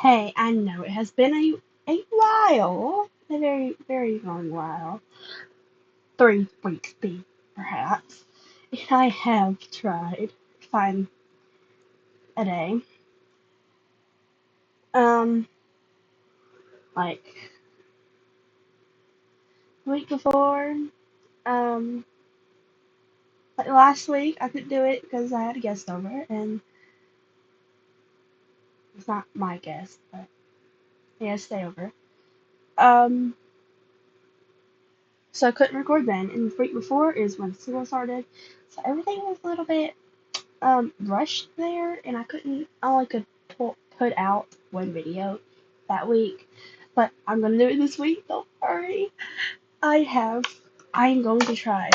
Hey, I know it has been a while, a very, very long while, 3 weeks perhaps, and I have tried to find a day. Um, like the week before, um, like last week I couldn't do it because I had a guest over, and it's not my guest, but he had to stay over. Um, so I couldn't record then, and the week before is when school started, so everything was a little bit rushed there, and I only could put out one video that week, but I'm gonna do it this week. Don't worry. I have. I am going to try,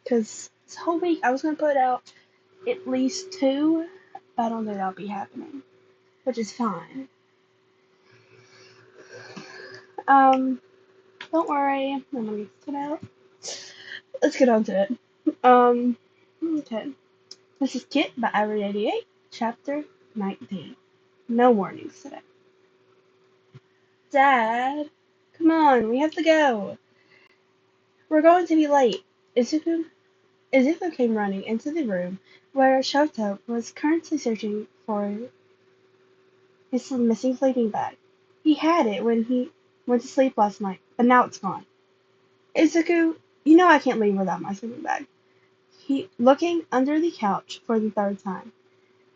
because this whole week I was gonna put out at least two, but I don't think that'll be happening, which is fine. Um, don't worry. I'm gonna get it out. Let's get on to it. Okay. This is Kit by Avvi88, Chapter 19. No warnings today. Dad, come on, we have to go. We're going to be late. Izuku came running into the room where Shoto was currently searching for his missing sleeping bag. He had it when he went to sleep last night, but now it's gone. Izuku, you know I can't leave without my sleeping bag. He looking under the couch for the third time.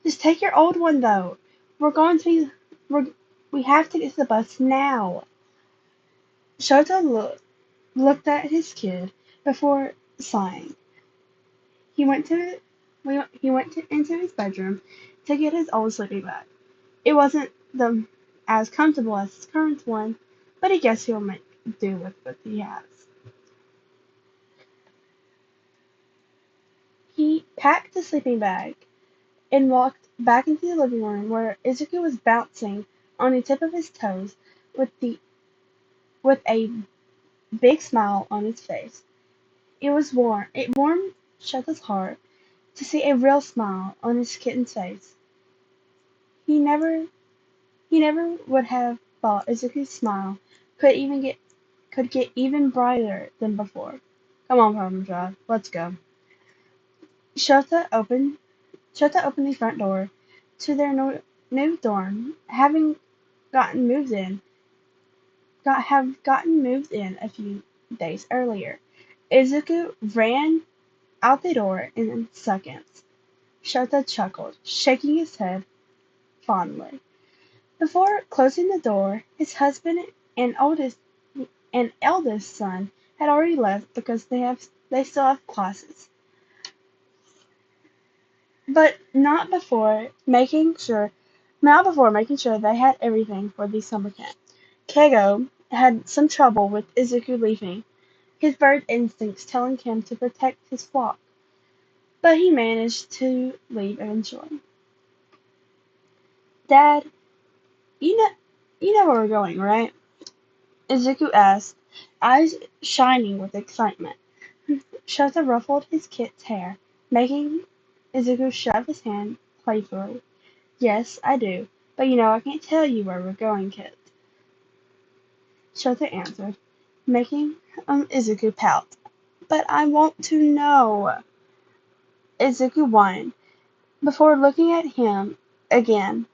Just take your old one though. We're going to be we're, we have to get to the bus now. Shoto looked at his kid before sighing. He went to into his bedroom to get his old sleeping bag. It wasn't as comfortable as his current one, but he guessed he'll make do with what he has. He packed the sleeping bag and walked back into the living room where Izuku was bouncing on the tip of his toes with a big smile on his face. It warmed Shoto's heart to see a real smile on his kitten's face. He never he never would have thought Izuku's smile could get even brighter than before. Come on, Parmesan, let's go. Shota opened Shota opened the front door to their new dorm, having gotten moved in gotten moved in a few days earlier. Izuku ran out the door in seconds. Shota chuckled, shaking his head fondly. Before closing the door, his husband and eldest son had already left because they still have classes. But not before making sure they had everything for the summer camp. Keigo had some trouble with Izuku leaving, his bird instincts telling him to protect his flock, but he managed to leave eventually. Dad, you know you know where we're going, right? Izuku asked, eyes shining with excitement. Shota ruffled his kit's hair, making Izuku shove his hand playfully. Yes, I do, but you know I can't tell you where we're going, Kit. Shota answered, making Izuku pout. But I want to know. Izuku whined, before looking at him again,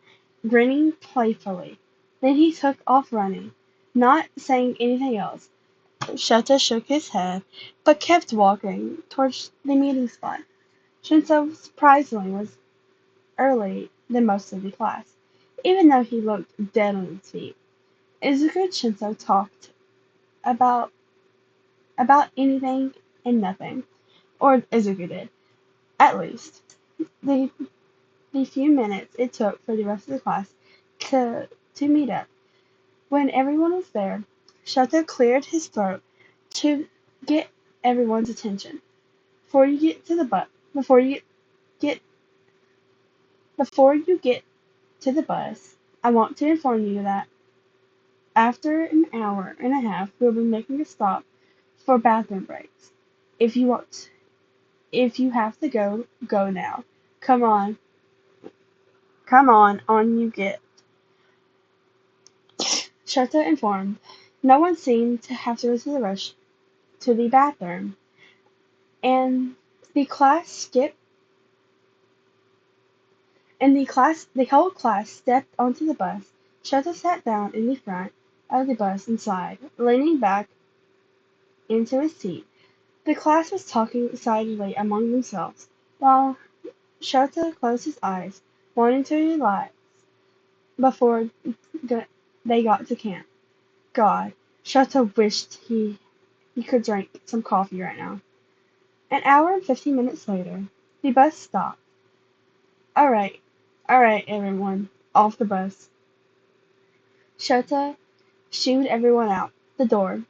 grinning playfully. Then he took off running, not saying anything else. Shota shook his head, but kept walking towards the meeting spot. Shinso surprisingly was early than most of the class, even though he looked dead on his feet. Izuku and Shinso talked about anything and nothing, or Izuku did, at least. The the few minutes it took for the rest of the class to meet up. When everyone was there, Shota cleared his throat to get everyone's attention. Before you get to the bus, get before you get to the bus, I want to inform you that after an hour and a half, we'll be making a stop for bathroom breaks. If you want, if you have to go, go now. Come on, on you get. Shota informed. No one seemed to have to go to the rush to the bathroom, and the class skipped. The whole class stepped onto the bus. Shota sat down in the front of the bus and sighed, leaning back into his seat. The class was talking excitedly among themselves, while Shota closed his eyes, wanting to relax before they got to camp. God, Shota wished he could drink some coffee right now. An hour and 15 minutes later, the bus stopped. All right, everyone, off the bus. Shota shooed everyone out the door.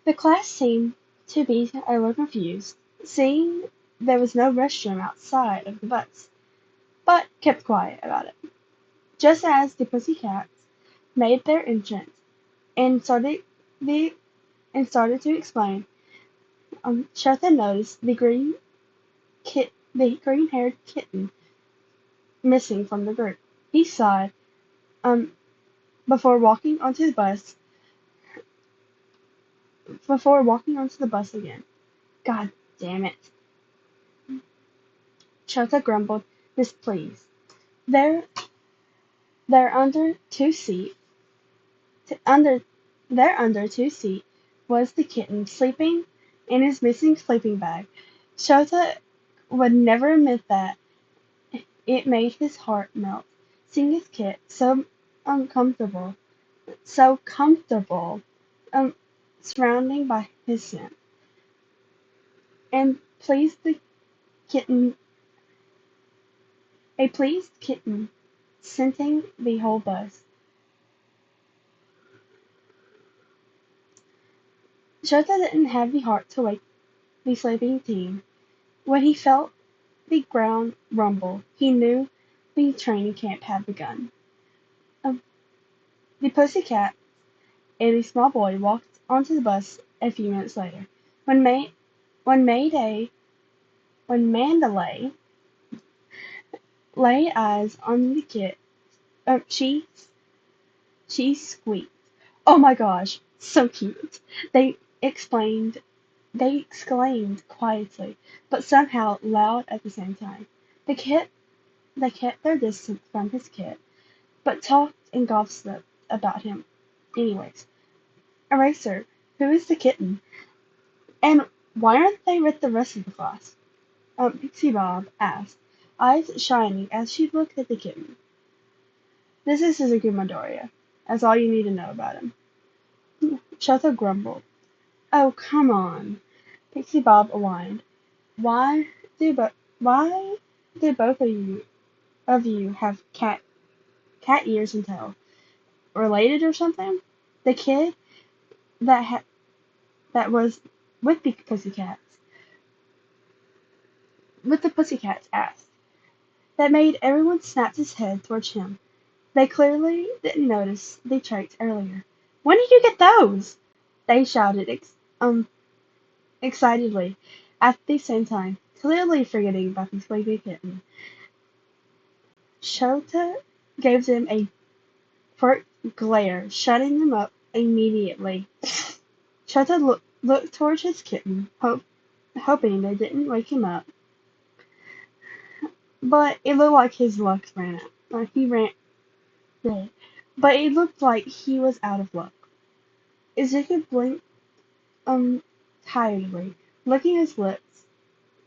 The class seemed to be a little confused, seeing there was no restroom outside of the bus, but kept quiet about it. Just as the Pussycats made their entrance and the started to explain, Shota noticed the green-haired kitten missing from the group. He sighed um, before walking onto the bus. Before walking onto the bus again. God damn it! Shota grumbled, displeased. There, there under two seat, under, there under two seat was the kitten sleeping in his missing sleeping bag. Shota would never admit that. It made his heart melt, seeing his kit uncomfortable, so comfortable, um, surrounding by his scent, and kitten, a pleased kitten, scenting the whole bus. Shota didn't have the heart to wake the sleeping team. When he felt the ground rumble, he knew the training camp had begun. Um, the pussycat and a small boy walked onto the bus a few minutes later. When May, when Mayday, when Mandalay laid eyes on the kit, she squeaked. Oh my gosh, so cute! They explained They exclaimed quietly, but somehow loud at the same time. They kept, they kept their distance from his kit, but talked and gossiped about him anyways. Eraser, who is the kitten? And why aren't they with the rest of the class? Pixie Bob asked, eyes shining as she looked at the kitten. This is Suzuki Midoriya. That's all you need to know about him. Shota grumbled. Oh, come on. Pixie Bob whined. Why why do both of you have cat ears and tail? Related or something? The kid that that was with the pussycats asked. That made everyone snap his head towards him. They clearly didn't notice the traits earlier. When did you get those? They shouted excitedly at the same time, clearly forgetting about the sleepy kitten. Shota gave them a Fort glare, shutting them up immediately. Shota looked towards his kitten, hoping they didn't wake him up. But it looked like his luck ran out. He ran dead. But it looked like he was out of luck. Ezekiel blinked tiredly, licking his lips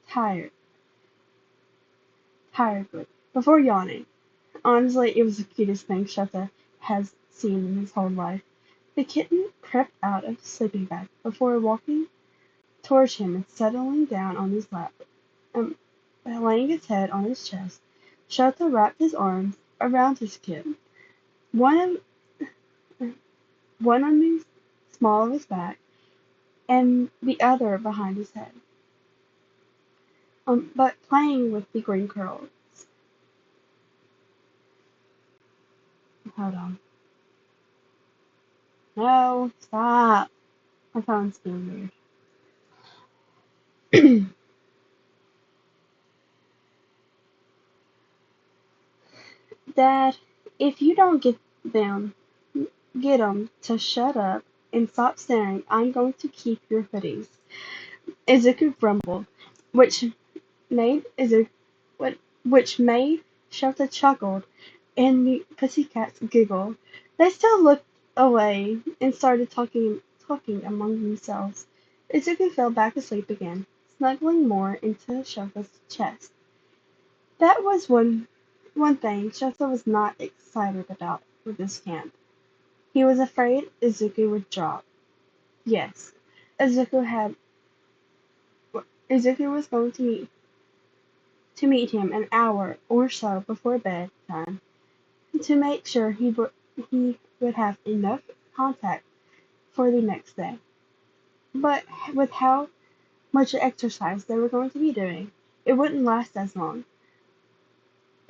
tiredly, before yawning. Honestly, it was the cutest thing Shota has seen in his whole life. The kitten crept out of the sleeping bag before walking towards him and settling down on his lap, um, laying its head on his chest. Shota wrapped his arms around his kitten, one of, one on the small of his back and the other behind his head, but playing with the green curls. Hold on. No, stop. My phone's being weird. Dad, If you don't get 'em to shut up and stop staring, I'm going to keep your hoodies. Izuku grumbled, which made Izuku, which made Shota chuckle and the pussycats giggled. They still looked away and started talking among themselves. Izuku fell back asleep again, snuggling more into Shota's chest. That was one thing Shota was not excited about with this camp. He was afraid Izuku would drop. Yes, Izuku had Izuku was going to meet him an hour or so before bedtime to make sure he would have enough contact for the next day. But with how much exercise they were going to be doing, it wouldn't last as long.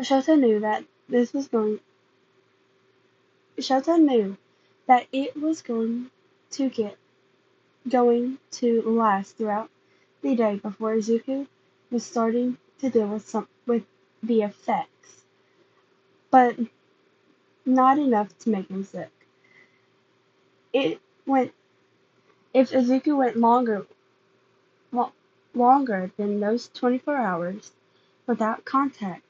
Shota knew that this was going Shota knew that it was going to last throughout the day before Izuku was starting to deal with the effects, but not enough to make him sick. It went If Izuku went longer than those 24 hours without contact,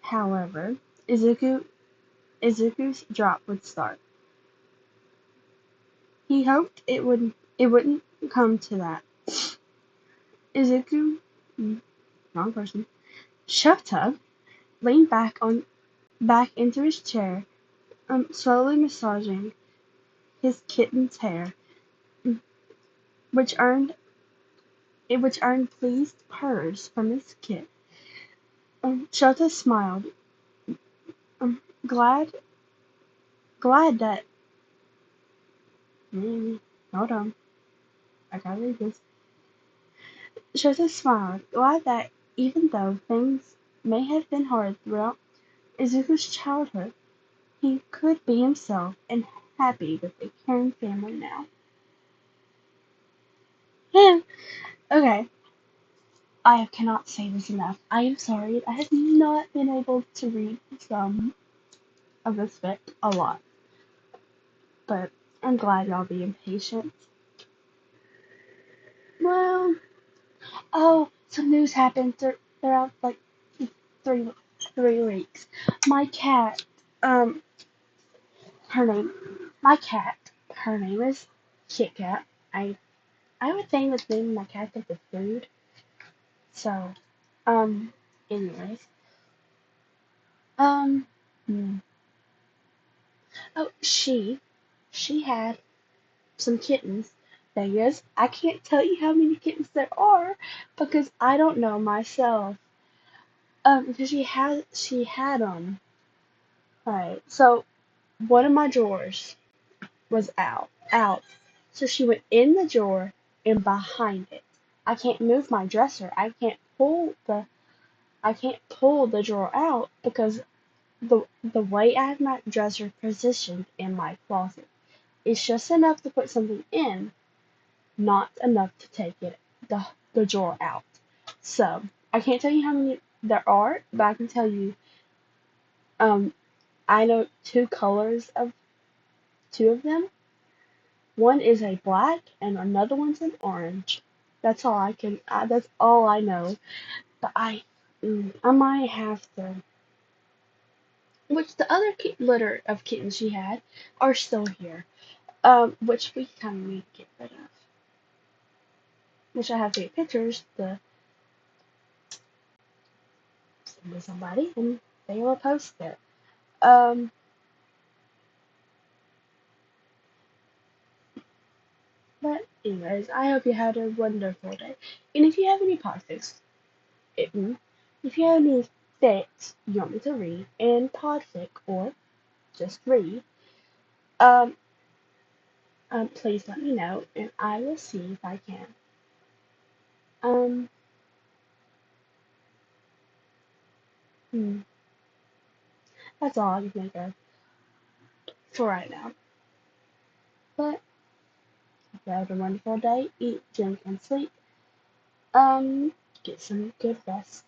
however, Izuku's drop would start. He hoped it wouldn't come to that. Izuku, wrong person. Shota leaned back into his chair, slowly massaging his kitten's hair, which earned pleased purrs from his kit. Shota smiled, glad that. Hold on, I gotta read this. Shota smiled, glad that even though things may have been hard throughout Izuku's childhood, he could be himself and happy with a caring family now. Yeah. Okay, I cannot say this enough. I am sorry I have not been able to read some of this fic a lot, but I'm glad y'all being patient. Well, some news happened throughout like three three weeks. My cat, um, her name, my cat, her name is Kit Kat. I would think the name of my cat is the food. So, anyways, um, hmm. Oh, she had some kittens. Thing is, I can't tell you how many kittens there are because I don't know myself. Because she had them. Right. So one of my drawers was out. So she went in the drawer and behind it. I can't move my dresser. I can't pull the drawer out because the way I have my dresser positioned in my closet is just enough to put something in, not enough to take the drawer out. So I can't tell you how many there are, but I can tell you um I know two colors of two of them. One is a black and another one's an orange. That's all I know. But I might have to. Which the other litter of kittens she had are still here. Which we kind of need to get rid of. Which I have to get pictures to send to somebody and they will post it. Um, but anyways, I hope you had a wonderful day. And if you have any podfics, if you have any fics you want me to read in podfic or just read, um, please let me know and I will see if I can. Um, hmm, that's all I can think of for right now. But if you have a wonderful day, eat, drink, and sleep. Get some good rest.